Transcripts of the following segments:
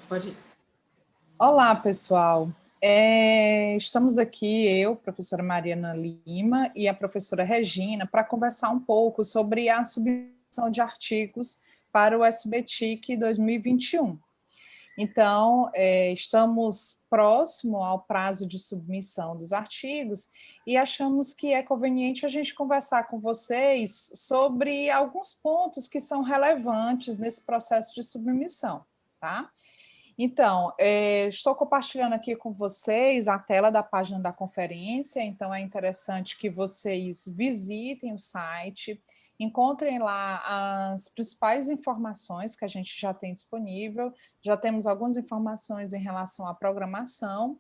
Pode ir. Olá, pessoal. Estamos aqui, eu, professora Mariana Lima, e a professora Regina, para conversar um pouco sobre a submissão de artigos para o SBTIC 2021. Então, estamos próximo ao prazo de submissão dos artigos e achamos que é conveniente a gente conversar com vocês sobre alguns pontos que são relevantes nesse processo de submissão, tá? Então, estou compartilhando aqui com vocês a tela da página da conferência, então é interessante que vocês visitem o site, encontrem lá as principais informações que a gente já tem disponível, já temos algumas informações em relação à programação,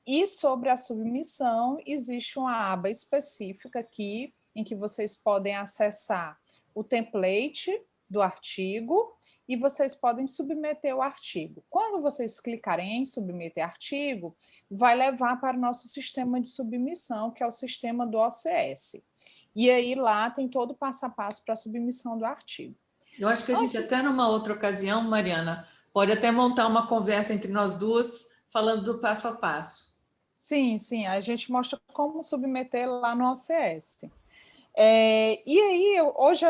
e sobre a submissão, existe uma aba específica aqui, em que vocês podem acessar o template do artigo, e vocês podem submeter o artigo. Quando vocês clicarem em submeter artigo, vai levar para o nosso sistema de submissão, que é o sistema do OCS. E aí lá tem todo o passo a passo para a submissão do artigo. Eu acho que a gente até numa outra ocasião, Mariana, pode até montar uma conversa entre nós duas, falando do passo a passo. Sim, a gente mostra como submeter lá no OCS. E aí, hoje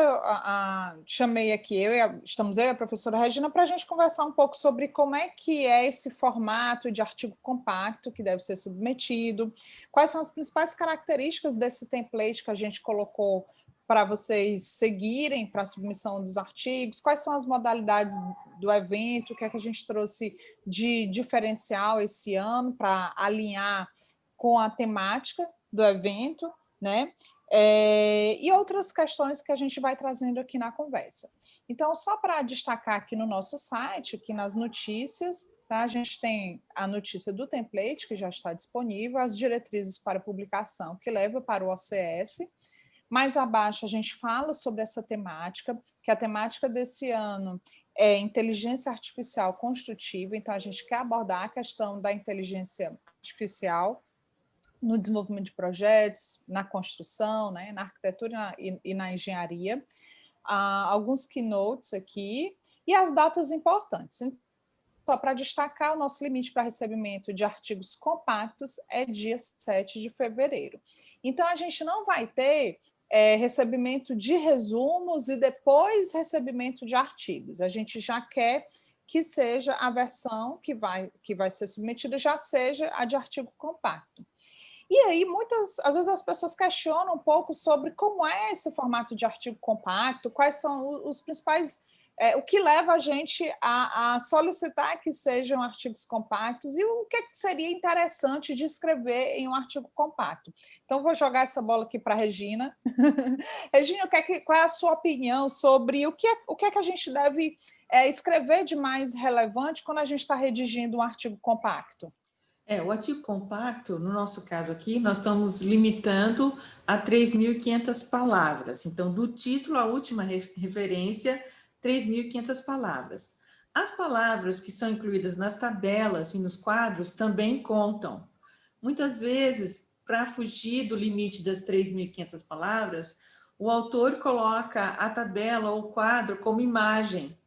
chamei aqui, estamos eu e a professora Regina, para a gente conversar um pouco sobre como é que é esse formato de artigo compacto que deve ser submetido, quais são as principais características desse template que a gente colocou para vocês seguirem para a submissão dos artigos, quais são as modalidades do evento, o que é que a gente trouxe de diferencial esse ano para alinhar com a temática do evento, né? E outras questões que a gente vai trazendo aqui na conversa. Então, só para destacar aqui no nosso site, aqui nas notícias, tá? A gente tem a notícia do template, que já está disponível, as diretrizes para publicação, que leva para o OCS. Mais abaixo, a gente fala sobre essa temática, que a temática desse ano é inteligência artificial construtiva, então a gente quer abordar a questão da inteligência artificial no desenvolvimento de projetos, na construção, né, na arquitetura e na engenharia, alguns keynotes aqui, e as datas importantes. Só para destacar, o nosso limite para recebimento de artigos compactos é dia 7 de fevereiro. Então, a gente não vai ter recebimento de resumos e depois recebimento de artigos. A gente já quer que seja a versão que vai ser submetida, já seja a de artigo compacto. E aí, às vezes as pessoas questionam um pouco sobre como é esse formato de artigo compacto, quais são os principais, o que leva a gente a solicitar que sejam artigos compactos e o que seria interessante de escrever em um artigo compacto. Então, vou jogar essa bola aqui para a Regina. Regina, qual é a sua opinião sobre o que é que a gente deve escrever de mais relevante quando a gente está redigindo um artigo compacto? O artigo compacto, no nosso caso aqui, nós estamos limitando a 3.500 palavras. Então, do título à última referência, 3.500 palavras. As palavras que são incluídas nas tabelas e nos quadros também contam. Muitas vezes, para fugir do limite das 3.500 palavras, o autor coloca a tabela ou o quadro como imagem.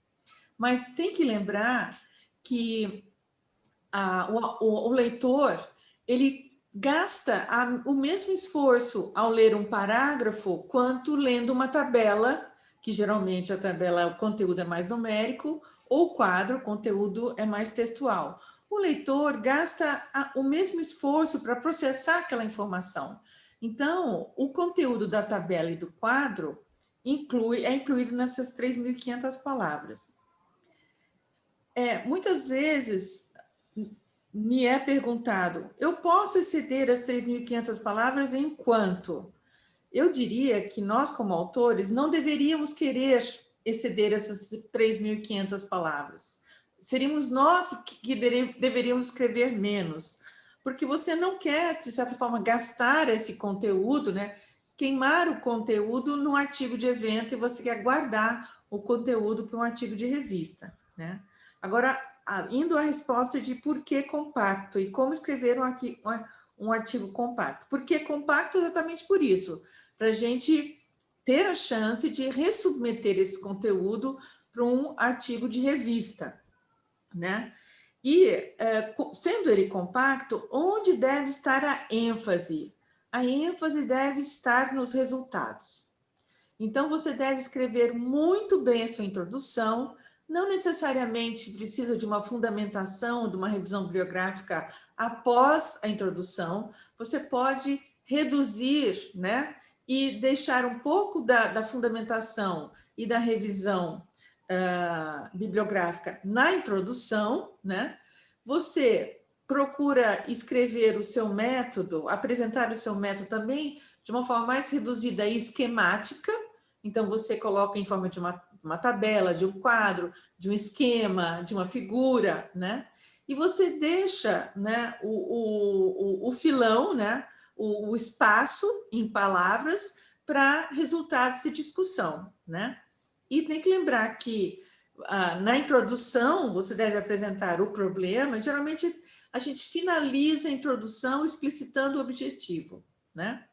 Mas tem que lembrar que o leitor, ele gasta o mesmo esforço ao ler um parágrafo quanto lendo uma tabela, que geralmente a tabela, o conteúdo é mais numérico, ou o quadro, o conteúdo é mais textual. O leitor gasta o mesmo esforço para processar aquela informação. Então, o conteúdo da tabela e do quadro é incluído nessas 3.500 palavras. Muitas vezes me é perguntado, eu posso exceder as 3.500 palavras em quanto? Eu diria que nós, como autores, não deveríamos querer exceder essas 3.500 palavras. Seríamos nós que deveríamos escrever menos, porque você não quer, de certa forma, gastar esse conteúdo, né? Queimar o conteúdo num artigo de evento e você quer guardar o conteúdo para um artigo de revista, né? Agora, indo à resposta de por que compacto e como escrever um artigo compacto. Por que compacto? Exatamente por isso, para a gente ter a chance de ressubmeter esse conteúdo para um artigo de revista, né? E, sendo ele compacto, onde deve estar a ênfase? A ênfase deve estar nos resultados. Então, você deve escrever muito bem a sua introdução, não necessariamente precisa de uma fundamentação, de uma revisão bibliográfica após a introdução, você pode reduzir, né, e deixar um pouco da fundamentação e da revisão bibliográfica na introdução, né? Você procura escrever o seu método, apresentar o seu método também de uma forma mais reduzida e esquemática. Então, você coloca em forma de uma tabela, de um quadro, de um esquema, de uma figura, né? E você deixa, né, o filão, né, o espaço em palavras para resultados de discussão, né? E tem que lembrar que na introdução você deve apresentar o problema. Geralmente a gente finaliza a introdução explicitando o objetivo, né?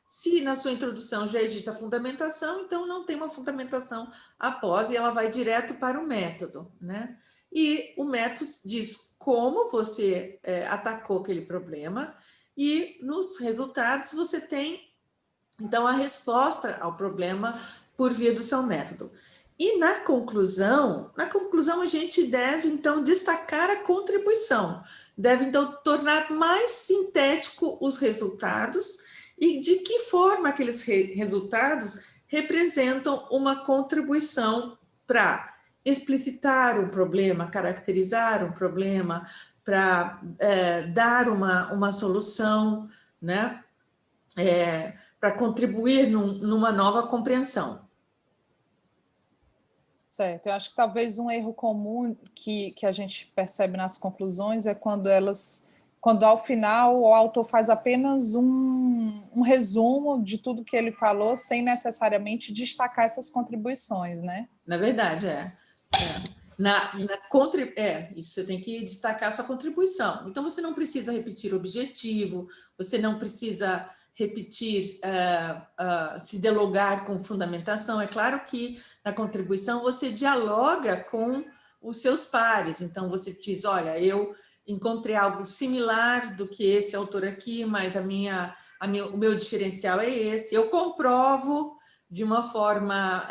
Se na sua introdução já existe a fundamentação, então não tem uma fundamentação após e ela vai direto para o método, né? E o método diz como você atacou aquele problema e nos resultados você tem, então, a resposta ao problema por via do seu método. E na conclusão a gente deve, então, destacar a contribuição, deve, então, tornar mais sintético os resultados e de que forma aqueles resultados representam uma contribuição para explicitar um problema, caracterizar um problema, para dar uma solução, né? Para contribuir numa nova compreensão. Certo, eu acho que talvez um erro comum que a gente percebe nas conclusões é quando ao final o autor faz apenas um resumo de tudo que ele falou, sem necessariamente destacar essas contribuições, né? Na verdade, isso, você tem que destacar a sua contribuição. Então, você não precisa repetir o objetivo, você não precisa repetir, se dialogar com fundamentação. É claro que na contribuição você dialoga com os seus pares. Então, você diz, olha, eu encontrei algo similar do que esse autor aqui, mas o meu diferencial é esse. Eu comprovo de uma forma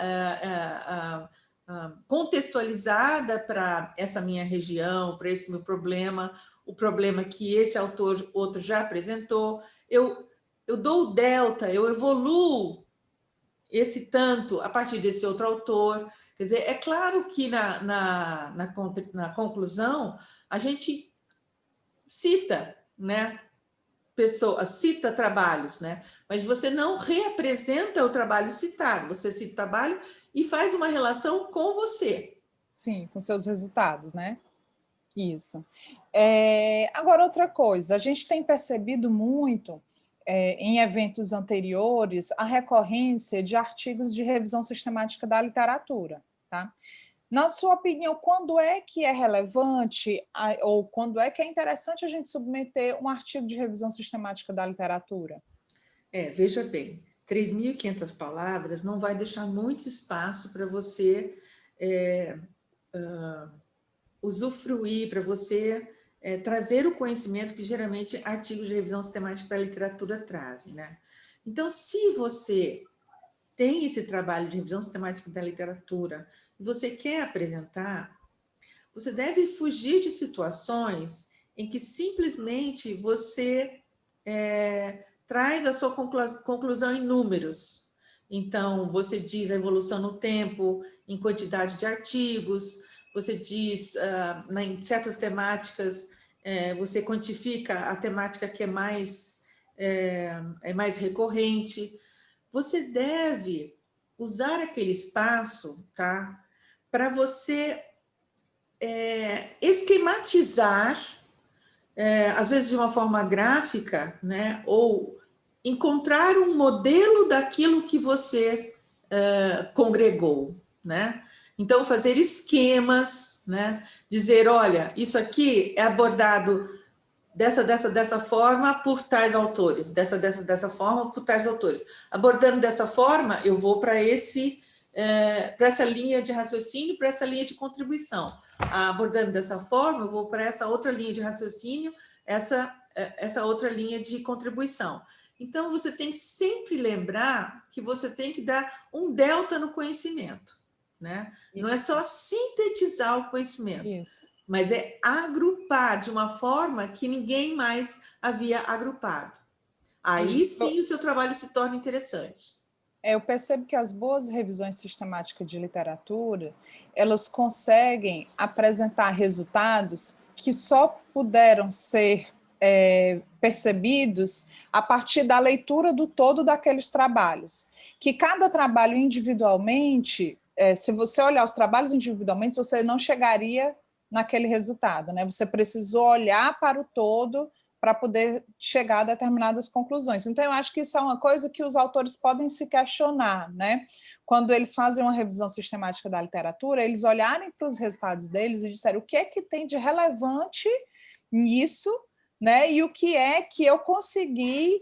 contextualizada para essa minha região, para esse meu problema, o problema que esse outro já apresentou. Eu dou o delta, eu evoluo esse tanto a partir desse outro autor. Quer dizer, é claro que na conclusão a gente cita, né, pessoas, cita trabalhos, né, mas você não reapresenta o trabalho citado, você cita o trabalho e faz uma relação com você. Sim, com seus resultados, né? Isso. Agora, outra coisa, a gente tem percebido muito em eventos anteriores a recorrência de artigos de revisão sistemática da literatura, tá? Na sua opinião, quando é que é relevante ou quando é que é interessante a gente submeter um artigo de revisão sistemática da literatura? Veja bem, 3.500 palavras não vai deixar muito espaço para você usufruir, para você trazer o conhecimento que geralmente artigos de revisão sistemática da literatura trazem, né? Então, se você tem esse trabalho de revisão sistemática da literatura e você quer apresentar, você deve fugir de situações em que simplesmente você traz a sua conclusão em números. Então, você diz a evolução no tempo, em quantidade de artigos, você diz, em certas temáticas, você quantifica a temática que é mais recorrente. Você deve usar aquele espaço, tá, para você esquematizar, às vezes de uma forma gráfica, né, ou encontrar um modelo daquilo que você congregou, né? Então, fazer esquemas, né? Dizer, olha, isso aqui é abordado dessa forma por tais autores, dessa forma por tais autores. Abordando dessa forma, eu vou para esse para essa linha de raciocínio, para essa linha de contribuição. Abordando dessa forma, eu vou para essa outra linha de raciocínio, essa outra linha de contribuição. Então, você tem que sempre lembrar que você tem que dar um delta no conhecimento, né? Não é só sintetizar o conhecimento, mas é agrupar de uma forma que ninguém mais havia agrupado. Aí sim o seu trabalho se torna interessante. Eu percebo que as boas revisões sistemáticas de literatura, elas conseguem apresentar resultados que só puderam ser percebidos a partir da leitura do todo daqueles trabalhos. Que cada trabalho individualmente, se você olhar os trabalhos individualmente, você não chegaria naquele resultado, né? Você precisou olhar para o todo para poder chegar a determinadas conclusões. Então, eu acho que isso é uma coisa que os autores podem se questionar, né? Quando eles fazem uma revisão sistemática da literatura, eles olharem para os resultados deles e disserem o que é que tem de relevante nisso, né? E o que é que eu consegui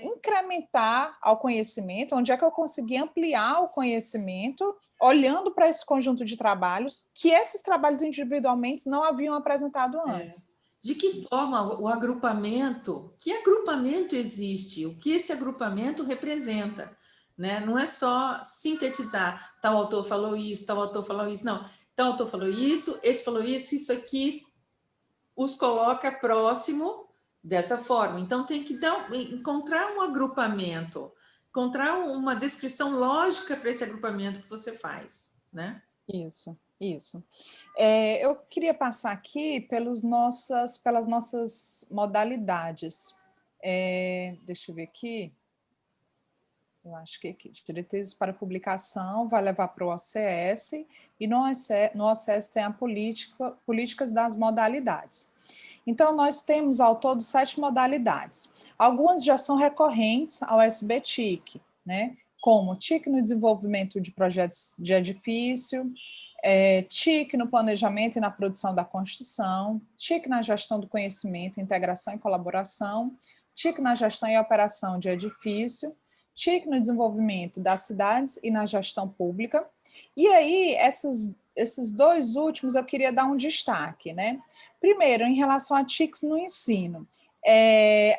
incrementar ao conhecimento, onde é que eu consegui ampliar o conhecimento, olhando para esse conjunto de trabalhos, que esses trabalhos individualmente não haviam apresentado antes. De que forma o agrupamento, que agrupamento existe, o que esse agrupamento representa, né? Não é só sintetizar, tal autor falou isso, tal autor falou isso, não, tal autor falou isso, isso aqui os coloca próximo dessa forma. Então, tem que encontrar um agrupamento, encontrar uma descrição lógica para esse agrupamento que você faz, né? Isso. Eu queria passar aqui pelas nossas modalidades. Deixa eu ver aqui. Eu acho que aqui, diretrizes para publicação vai levar para o OCS, e no OCS tem a políticas das modalidades. Então, nós temos ao todo 7 modalidades. Algumas já são recorrentes ao SBTIC, né? Como TIC no desenvolvimento de projetos de edifício, TIC no planejamento e na produção da construção, TIC na gestão do conhecimento, integração e colaboração, TIC na gestão e operação de edifício, TIC no desenvolvimento das cidades e na gestão pública. E aí, esses 2 últimos eu queria dar um destaque, né? Primeiro, em relação a TICs no ensino.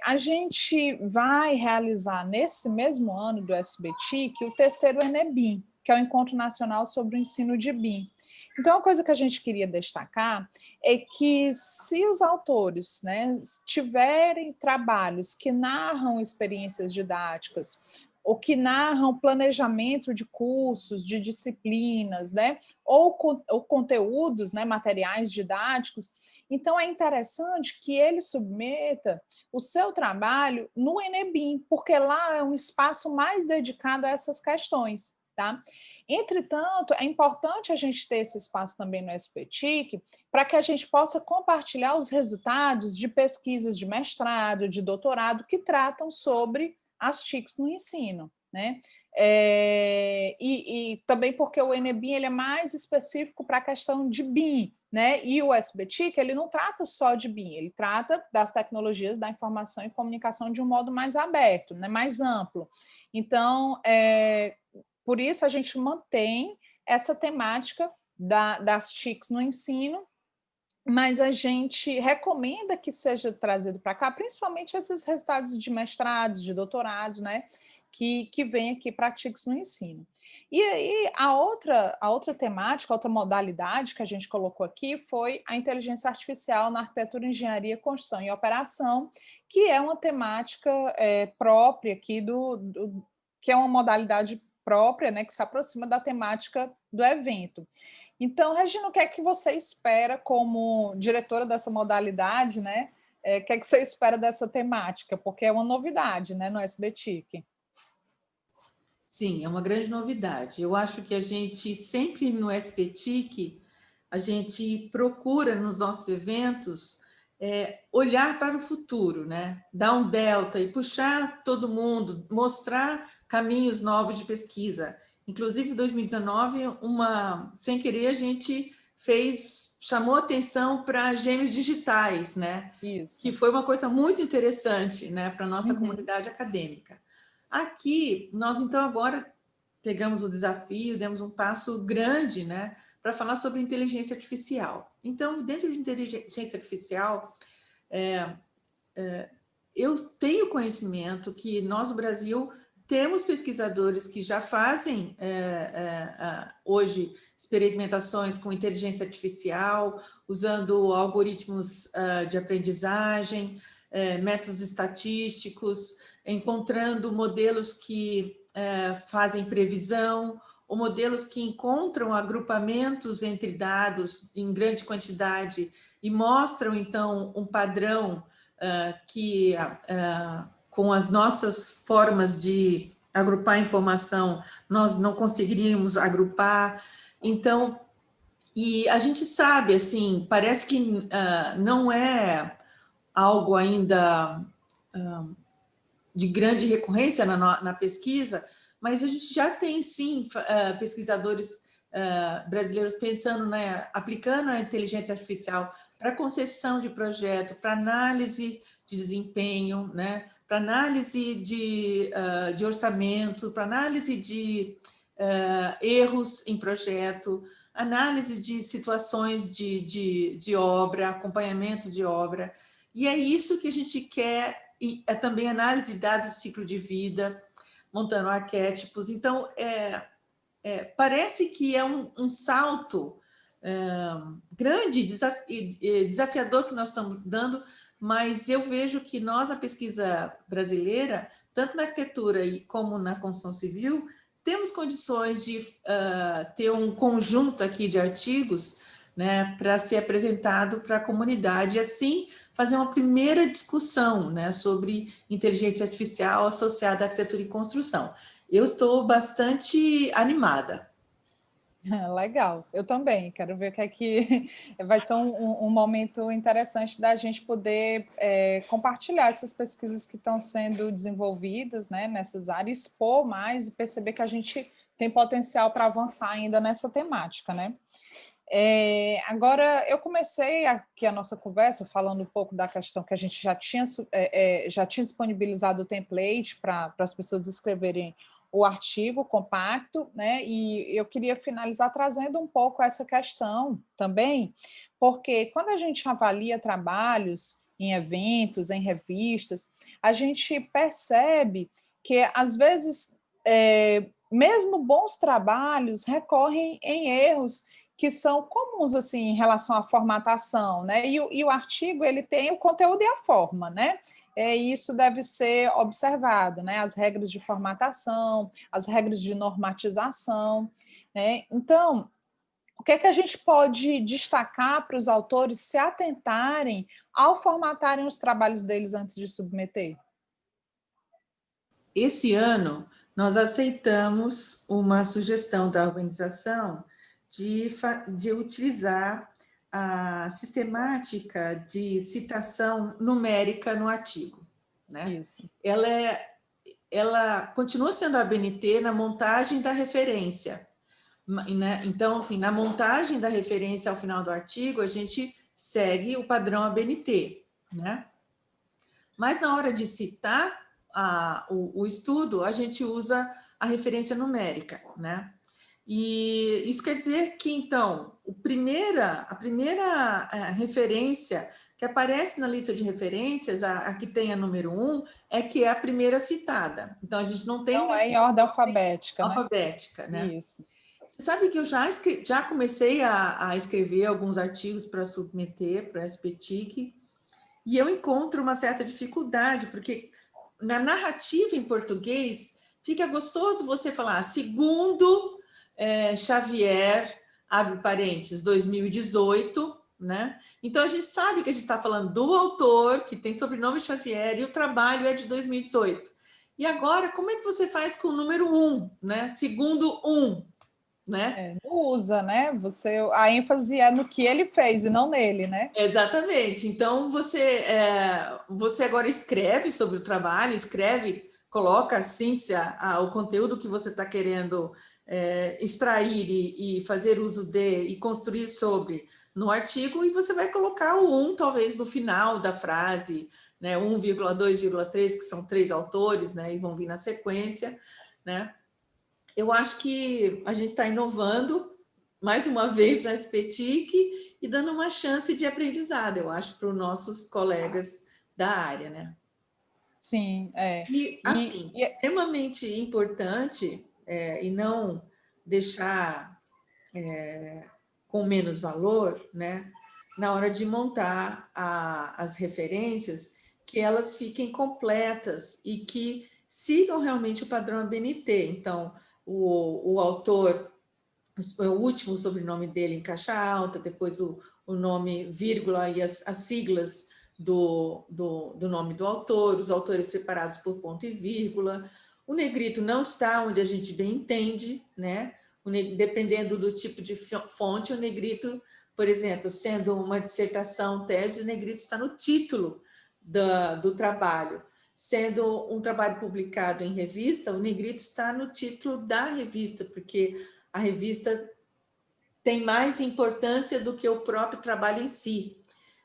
A gente vai realizar nesse mesmo ano do SBTIC o 3º ENEBIM, que é o Encontro Nacional sobre o Ensino de BIM. Então, uma coisa que a gente queria destacar é que se os autores, né, tiverem trabalhos que narram experiências didáticas, ou que narram planejamento de cursos, de disciplinas, né, ou conteúdos, né, materiais didáticos, então é interessante que ele submeta o seu trabalho no ENEBIM, porque lá é um espaço mais dedicado a essas questões. Tá? Entretanto, é importante a gente ter esse espaço também no SBTIC para que a gente possa compartilhar os resultados de pesquisas de mestrado, de doutorado, que tratam sobre as TICs no ensino. Né? E também porque o ENEBIM ele é mais específico para a questão de BIM, né? E o SBTIC ele não trata só de BIM, ele trata das tecnologias da informação e comunicação de um modo mais aberto, né? Mais amplo. Então, por isso, a gente mantém essa temática das TICs no ensino, mas a gente recomenda que seja trazido para cá, principalmente esses resultados de mestrados, de doutorados, né, que vem aqui para TICs no ensino. E aí, a outra temática, a outra modalidade que a gente colocou aqui foi a inteligência artificial na arquitetura, engenharia, construção e operação, que é uma temática própria aqui que é uma modalidade própria, né, que se aproxima da temática do evento. Então, Regina, o que é que você espera como diretora dessa modalidade, né? O que é que você espera dessa temática? Porque é uma novidade, né, no SBTIC. Sim, é uma grande novidade. Eu acho que a gente sempre no SBTIC, a gente procura nos nossos eventos olhar para o futuro, né? Dar um delta e puxar todo mundo, mostrar caminhos novos de pesquisa. Inclusive, em 2019, sem querer, a gente chamou atenção para gêmeos digitais, né? Isso. Que foi uma coisa muito interessante, né, para a nossa comunidade acadêmica. Aqui, nós, então, agora pegamos o desafio, demos um passo grande, né, para falar sobre inteligência artificial. Então, dentro de inteligência artificial, eu tenho conhecimento que nós, no Brasil, temos pesquisadores que já fazem hoje experimentações com inteligência artificial, usando algoritmos de aprendizagem, métodos estatísticos, encontrando modelos que fazem previsão, ou modelos que encontram agrupamentos entre dados em grande quantidade e mostram, então, um padrão que, com as nossas formas de agrupar informação, nós não conseguiríamos agrupar. Então, e a gente sabe, assim, parece que não é algo ainda de grande recorrência na pesquisa, mas a gente já tem, sim, pesquisadores brasileiros pensando, né, aplicando a inteligência artificial para concepção de projeto, para análise de desempenho, né, para análise de orçamento, para análise de erros em projeto, análise de situações de obra, acompanhamento de obra. E é isso que a gente quer, e é também análise de dados de ciclo de vida, montando arquétipos. Então, parece que é um salto grande, desafiador que nós estamos dando, mas eu vejo que nós, na pesquisa brasileira, tanto na arquitetura como na construção civil, temos condições de ter um conjunto aqui de artigos, né, para ser apresentado para a comunidade, e assim fazer uma primeira discussão, né, sobre inteligência artificial associada à arquitetura e construção. Eu estou bastante animada. Legal, eu também. Quero ver o que é que vai ser um momento interessante da gente poder compartilhar essas pesquisas que estão sendo desenvolvidas, né, nessas áreas, expor mais e perceber que a gente tem potencial para avançar ainda nessa temática, né? Agora, eu comecei aqui a nossa conversa falando um pouco da questão que a gente já tinha disponibilizado o template para as pessoas escreverem o artigo compacto, né? E eu queria finalizar trazendo um pouco essa questão também, porque quando a gente avalia trabalhos em eventos, em revistas, a gente percebe que, às vezes, mesmo bons trabalhos recorrem em erros que são comuns assim em relação à formatação, né? E o artigo ele tem o conteúdo e a forma, né? Isso deve ser observado, né? As regras de formatação, as regras de normatização, né? Então, o que é que a gente pode destacar para os autores se atentarem ao formatarem os trabalhos deles antes de submeter? Esse ano, nós aceitamos uma sugestão da organização de utilizar a sistemática de citação numérica no artigo, né? Isso. Ela continua sendo a ABNT na montagem da referência, né? Então, assim, na montagem da referência ao final do artigo, a gente segue o padrão ABNT, né? Mas na hora de citar o estudo, a gente usa a referência numérica, né? E isso quer dizer que, então, a primeira referência que aparece na lista de referências, a que tem a número 1, é que é a primeira citada. Então, a gente não tem... Não é em ordem alfabética, né? Alfabética, né? Isso. Você sabe que eu já comecei a escrever alguns artigos para submeter para a SPTIC, e eu encontro uma certa dificuldade, porque na narrativa em português fica gostoso você falar segundo Xavier, abre parênteses, 2018, né? Então a gente sabe que a gente está falando do autor, que tem sobrenome Xavier, e o trabalho é de 2018. E agora, como é que você faz com o número 1, né? Segundo 1, né? Usa, né? A ênfase é no que ele fez e não nele, né? Exatamente. Então você agora escreve sobre o trabalho, coloca a síntese, o conteúdo que você está querendo extrair e fazer uso e construir sobre no artigo, e você vai colocar o 1, talvez, no final da frase, né? 1,2,3, que são 3 autores, né? E vão vir na sequência, né? eu acho que a gente está inovando, mais uma vez, na SPTIC e dando uma chance de aprendizado, eu acho, para os nossos colegas da área, né? Sim, E, assim, e extremamente importante, e não deixar com menos valor, né? Na hora de montar as referências, que elas fiquem completas e que sigam realmente o padrão ABNT. Então, o autor, o último sobrenome dele em caixa alta, depois o nome, vírgula e as siglas do nome do autor, os autores separados por ponto e vírgula. O negrito não está onde a gente bem entende, né? Dependendo do tipo de fonte, o negrito, por exemplo, sendo uma dissertação, tese, o negrito está no título do trabalho. Sendo um trabalho publicado em revista, o negrito está no título da revista, porque a revista tem mais importância do que o próprio trabalho em si.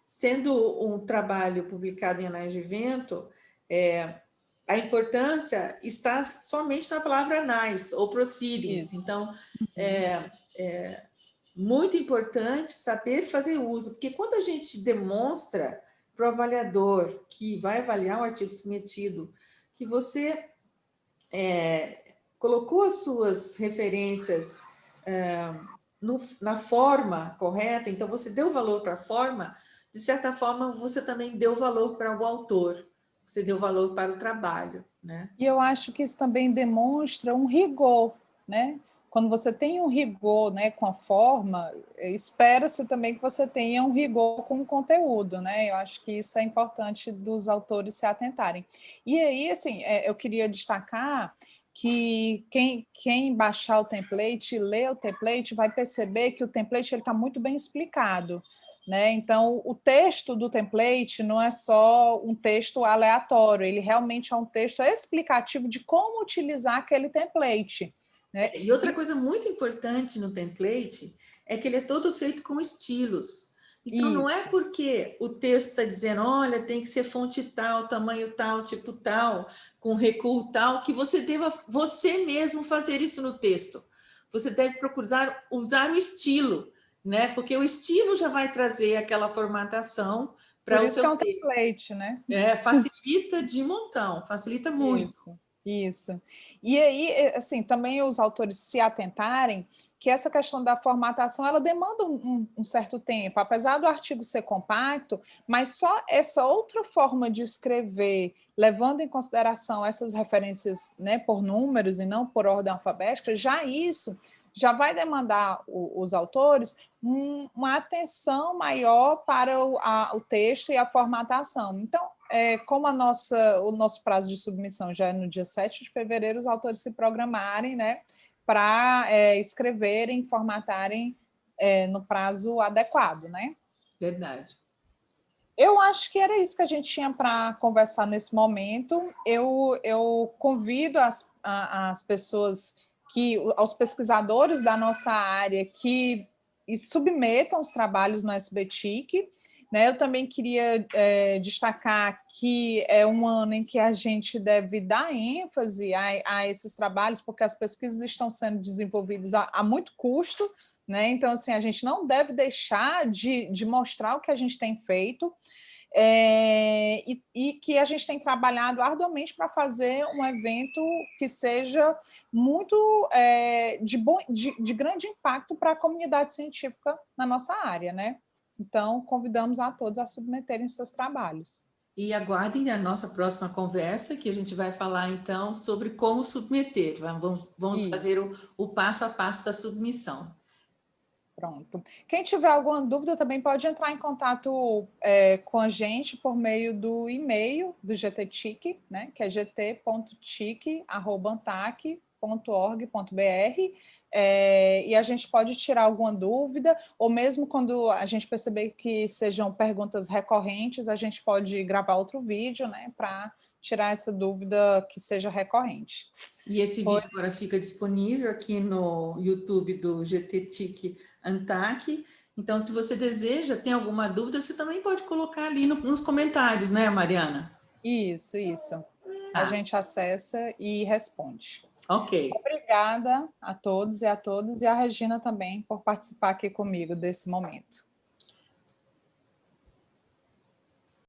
Sendo um trabalho publicado em Anais de Vento, a importância está somente na palavra anais ou proceedings. isso. Então, é muito importante saber fazer uso, porque quando a gente demonstra para o avaliador que vai avaliar o artigo submetido que você colocou as suas referências na forma correta, então você deu valor para a forma, de certa forma você também deu valor para o autor, você deu valor para o trabalho, né? E eu acho que isso também demonstra um rigor, né? Quando você tem um rigor, né, com a forma, espera-se também que você tenha um rigor com o conteúdo, né? Eu acho que isso é importante dos autores se atentarem. E aí, assim, eu queria destacar que quem baixar o template, ler o template, vai perceber que o template está muito bem explicado, né? Então, o texto do template não é só um texto aleatório, ele realmente é um texto explicativo de como utilizar aquele template, né? E outra coisa muito importante no template é que ele é todo feito com estilos. Então, não é Isso. porque o texto está dizendo, olha, tem que ser fonte tal, tamanho tal, tipo tal, com recuo tal, que você deva você mesmo fazer isso no texto. Você deve procurar usar o estilo, né? Porque o estilo já vai trazer aquela formatação Por para o isso que é seu um texto. template, né? Facilita de montão, facilita muito. Isso. E aí, assim, também os autores se atentarem que essa questão da formatação, ela demanda um certo tempo, apesar do artigo ser compacto, mas só essa outra forma de escrever, levando em consideração essas referências, né, por números e não por ordem alfabética, já isso já vai demandar os autores uma atenção maior para o texto e a formatação. Então, como o nosso prazo de submissão já é no dia 7 de fevereiro, os autores se programarem, né, para escreverem, formatarem no prazo adequado, né? Verdade. Eu acho que era isso que a gente tinha para conversar nesse momento. Eu convido as pessoas aos pesquisadores da nossa área que submetam os trabalhos no SBTIC. Né? Eu também queria destacar que é um ano em que a gente deve dar ênfase a esses trabalhos, porque as pesquisas estão sendo desenvolvidas a muito custo, né? Então, assim, a gente não deve deixar de mostrar o que a gente tem feito e que a gente tem trabalhado arduamente para fazer um evento que seja muito de grande impacto para a comunidade científica na nossa área, né? Então, convidamos a todos a submeterem os seus trabalhos. E aguardem a nossa próxima conversa, que a gente vai falar, então, sobre como submeter. Vamos fazer o passo a passo da submissão. Pronto. Quem tiver alguma dúvida também pode entrar em contato com a gente por meio do e-mail do GTTIC, né, que é gt.tic@antac.org.br, e a gente pode tirar alguma dúvida, ou mesmo quando a gente perceber que sejam perguntas recorrentes, a gente pode gravar outro vídeo, né, para tirar essa dúvida que seja recorrente. E esse vídeo agora fica disponível aqui no YouTube do GTTIC ANTAC. Então, se você deseja, tem alguma dúvida, você também pode colocar ali nos comentários, né, Mariana? Isso. A gente acessa e responde. Ok. obrigada a todos e a todas, e a Regina também por participar aqui comigo desse momento.